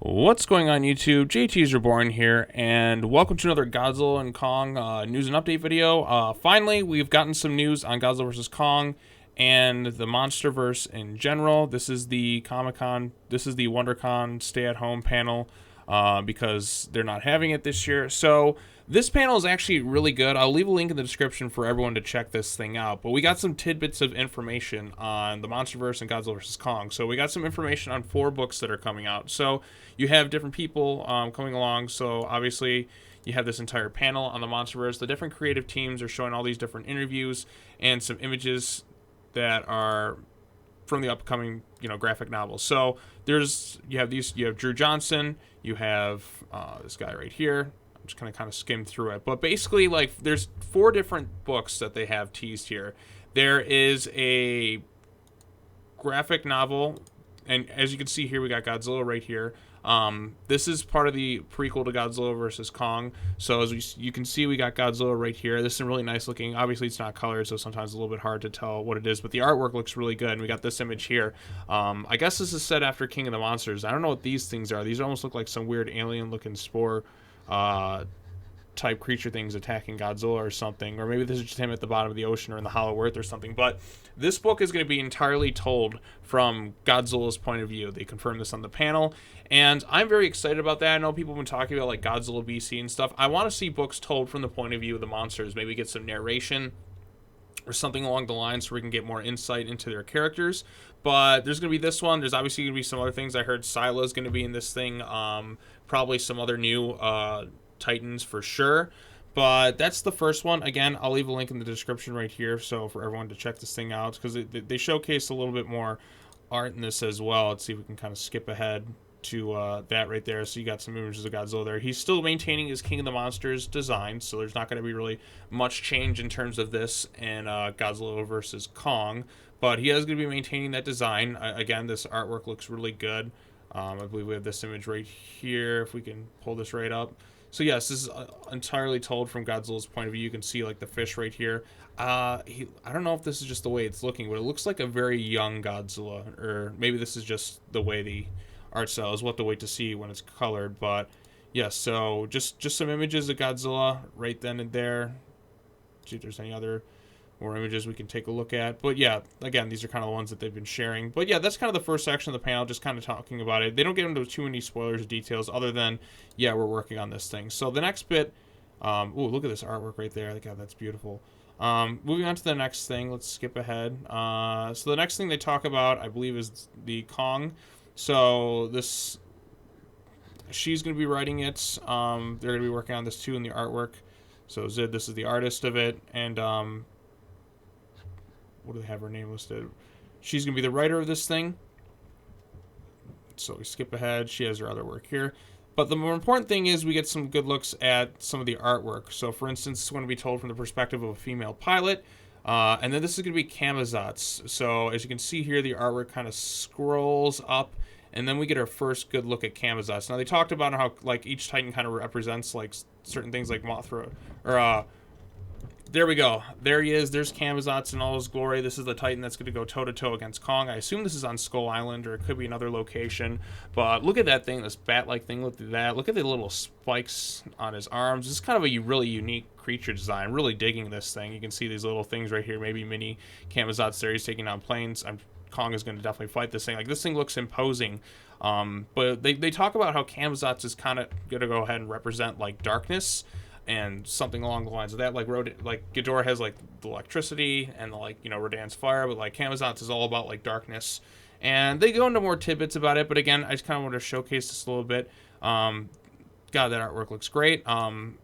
What's going on YouTube? JT's Reborn here, and welcome to another Godzilla and Kong news and update video. Finally, we've gotten some news on Godzilla vs. Kong and the Monsterverse in general. This is the Comic-Con, this is the WonderCon stay-at-home panel because they're not having it this year. So this panel is actually really good. I'll leave a link in the description for everyone to check this thing out. But we got some tidbits of information on the Monsterverse and Godzilla vs. Kong. So we got some information on 4 books that are coming out. So you have different people coming along. So obviously you have this entire panel on the Monsterverse. The different creative teams are showing all these different interviews and some images that are from the upcoming, graphic novels. So you have Drew Johnson, you have this guy right here. I'm just gonna kind of skim through it, but basically, like, there's 4 different books that they have teased here. There is a graphic novel, and as you can see here, we got Godzilla right here. This is part of the prequel to Godzilla vs. Kong. So as you can see, we got Godzilla right here. This is really nice looking. Obviously, it's not colored, so sometimes it's a little bit hard to tell what it is, but the artwork looks really good. And we got this image here. I guess this is set after King of the Monsters. I don't know what these things are. These almost look like some weird alien-looking spore type creature things attacking Godzilla or something, or maybe this is just him at the bottom of the ocean or in the Hollow Earth or something. But this book is going to be entirely told from Godzilla's point of view. They confirmed this on the panel, and I'm very excited about that. I know people have been talking about like Godzilla BC and stuff. I want to see books told from the point of view of the monsters. Maybe get some narration or something along the lines so we can get more insight into their characters. But there's going to be this one. There's obviously going to be some other things. I heard Sila's going to be in this thing. Probably some other new Titans for sure. But that's the first one. Again, I'll leave a link in the description right here, so for everyone to check this thing out, because they showcase a little bit more art in this as well. Let's see if we can kind of skip ahead to that right there. So you got some images of Godzilla there. He's still maintaining his King of the Monsters design, so there's not going to be really much change in terms of this and Godzilla versus Kong, but he is going to be maintaining that design. Again, this artwork looks really good. I believe we have this image right here, if we can pull this right up. So yes, this is entirely told from Godzilla's point of view. You can see like the fish right here. I don't know if this is just the way it's looking, but it looks like a very young Godzilla, or maybe this is just the way the art style is. We'll have to wait to see when it's colored. But yes, so just some images of Godzilla right then and there. See if there's any other more images we can take a look at. But yeah, again, these are kind of the ones that they've been sharing. But yeah, that's kind of the first section of the panel, just kind of talking about it. They don't get into too many spoilers or details other than, yeah, we're working on this thing. So the next bit, ooh, look at this artwork right there. God, that's beautiful. Moving on to the next thing, let's skip ahead. So the next thing they talk about, I believe, is the Kong. So she's going to be writing it. They're going to be working on this too in the artwork. So Zid, this is the artist of it, and what do they have her name listed? She's going to be the writer of this thing. So we skip ahead. She has her other work here. But the more important thing is we get some good looks at some of the artwork. So for instance, it's going to be told from the perspective of a female pilot. And then this is going to be Camazotz. So as you can see here, the artwork kind of scrolls up. And then we get our first good look at Camazotz. Now they talked about how like each Titan kind of represents like certain things like Mothra, or there we go. There he is. There's Camazotz in all his glory. This is the Titan that's going to go toe-to-toe against Kong. I assume this is on Skull Island, or it could be another location. But look at that thing, this bat-like thing. Look at that. Look at the little spikes on his arms. This is kind of a really unique creature design. Really digging this thing. You can see these little things right here. Maybe mini Camazotz there. He's taking on planes. Kong is going to definitely fight this thing. Like, this thing looks imposing. But they talk about how Camazotz is kind of going to go ahead and represent, like, darkness and something along the lines of that. Like Ghidorah has like the electricity and the, like, Rodan's fire, but like Camazotz is all about like darkness. And they go into more tidbits about it, but again, I just kind of want to showcase this a little bit. God, that artwork looks great. And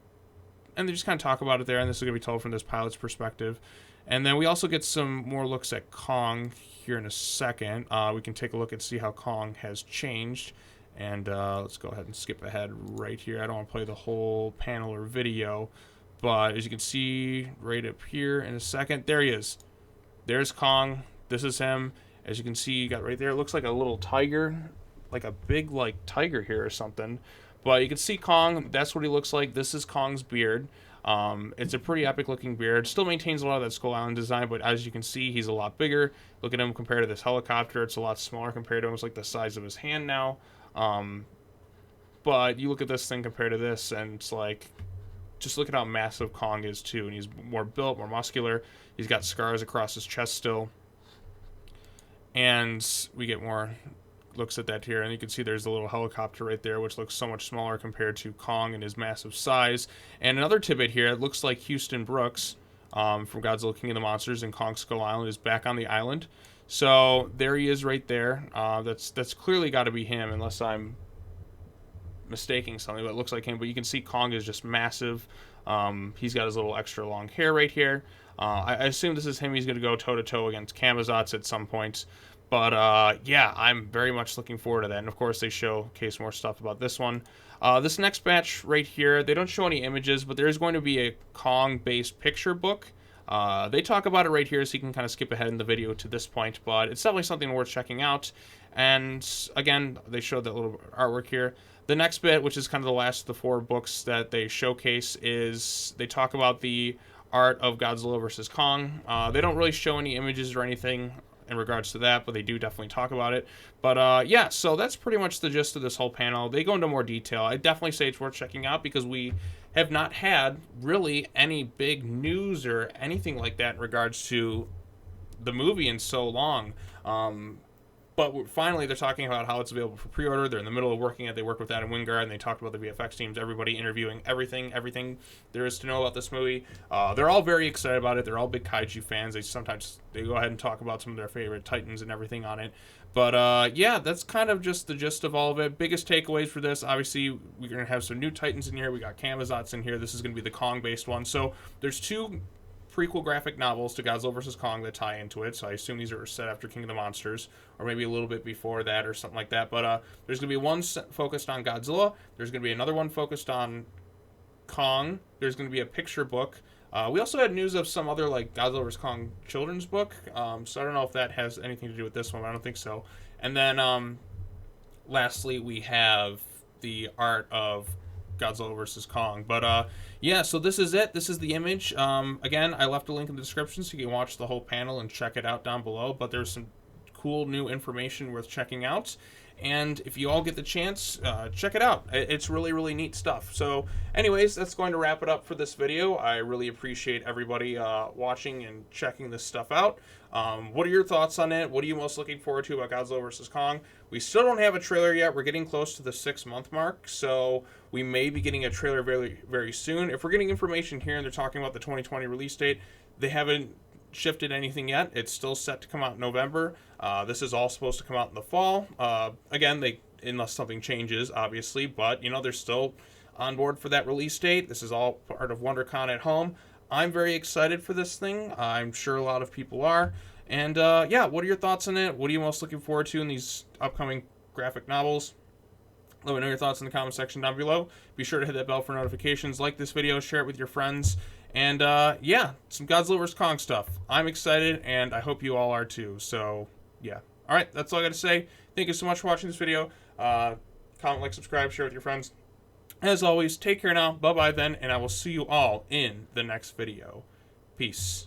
they just kind of talk about it there, and this is going to be told from this pilot's perspective. And then we also get some more looks at Kong here in a second. We can take a look and see how Kong has changed. And let's go ahead and skip ahead right here. I don't want to play the whole panel or video, but as you can see right up here in a second, there he is. There's Kong. This is him. As you can see, you got right there, it looks like a little tiger, like a big like tiger here or something. But you can see Kong. That's what he looks like. This is Kong's beard. It's a pretty epic looking beard. Still maintains a lot of that Skull Island design, but as you can see, he's a lot bigger. Look at him compared to this helicopter. It's a lot smaller compared to him. It's like the size of his hand now. but you look at this thing compared to this, and it's like, just look at how massive Kong is too, and he's more built, more muscular. He's got scars across his chest still, and we get more looks at that here, and you can see there's a little helicopter right there, which looks so much smaller compared to Kong and his massive size. And another tidbit here, it looks like Houston Brooks from Godzilla King of the Monsters and Kong Skull Island is back on the island. So there he is right there. That's clearly got to be him, unless I'm mistaking something, but it looks like him. But you can see Kong is just massive. He's got his little extra long hair right here. I assume this is him. He's going to go toe-to-toe against Camazotz at some point. But, yeah, I'm very much looking forward to that. And, of course, they showcase more stuff about this one. This next batch right here, they don't show any images, but there's going to be a Kong-based picture book. They talk about it right here, so you can kind of skip ahead in the video to this point. But it's definitely something worth checking out. And, again, they showed that little artwork here. The next bit, which is kind of the last of the 4 books that they showcase, is they talk about the Art of Godzilla versus Kong. They don't really show any images or anything in regards to that, but they do definitely talk about it. But yeah, so that's pretty much the gist of this whole panel. They go into more detail. I definitely say it's worth checking out because we have not had really any big news or anything like that in regards to the movie in so long. But finally, they're talking about how it's available for pre-order. They're in the middle of working it. They work with Adam Wingard, and they talked about the VFX teams, everybody interviewing everything there is to know about this movie. They're all very excited about it. They're all big kaiju fans. They go ahead and talk about some of their favorite titans and everything on it. But yeah, that's kind of just the gist of all of it. Biggest takeaways for this, obviously, we're going to have some new titans in here. We got Camazotz in here. This is going to be the Kong-based one. So there's 2 prequel graphic novels to Godzilla vs. Kong that tie into it, so I assume these are set after King of the Monsters, or maybe a little bit before that or something like that. But there's going to be one focused on Godzilla. There's going to be another one focused on Kong. There's going to be a picture book. We also had news of some other like Godzilla vs. Kong children's book, so I don't know if that has anything to do with this one. I don't think so. And then lastly, we have the Art of Godzilla vs. Kong. But yeah, so this is it. This is the image. Again, I left a link in the description so you can watch the whole panel and check it out down below. But there's some cool new information worth checking out. And if you all get the chance, check it out. It's really, really neat stuff. So anyways, that's going to wrap it up for this video. I really appreciate everybody watching and checking this stuff out. What are your thoughts on it? What are you most looking forward to about Godzilla vs. Kong? We still don't have a trailer yet. We're getting close to the 6-month mark, so we may be getting a trailer very, very soon. If we're getting information here and they're talking about the 2020 release date, they haven't shifted anything yet. It's still set to come out in November. This is all supposed to come out in the fall. Again, unless something changes, obviously, but you know, they're still on board for that release date. This is all part of WonderCon at home. I'm very excited for this thing. I'm sure a lot of people are. And yeah, what are your thoughts on it? What are you most looking forward to in these upcoming graphic novels? Let me know your thoughts in the comment section down below. Be sure to hit that bell for notifications. Like this video, share it with your friends. And yeah, some Godzilla vs. Kong stuff. I'm excited, and I hope you all are too. So yeah. All right, that's all I got to say. Thank you so much for watching this video. Comment, like, subscribe, share with your friends. As always, take care now. Bye-bye then, and I will see you all in the next video. Peace.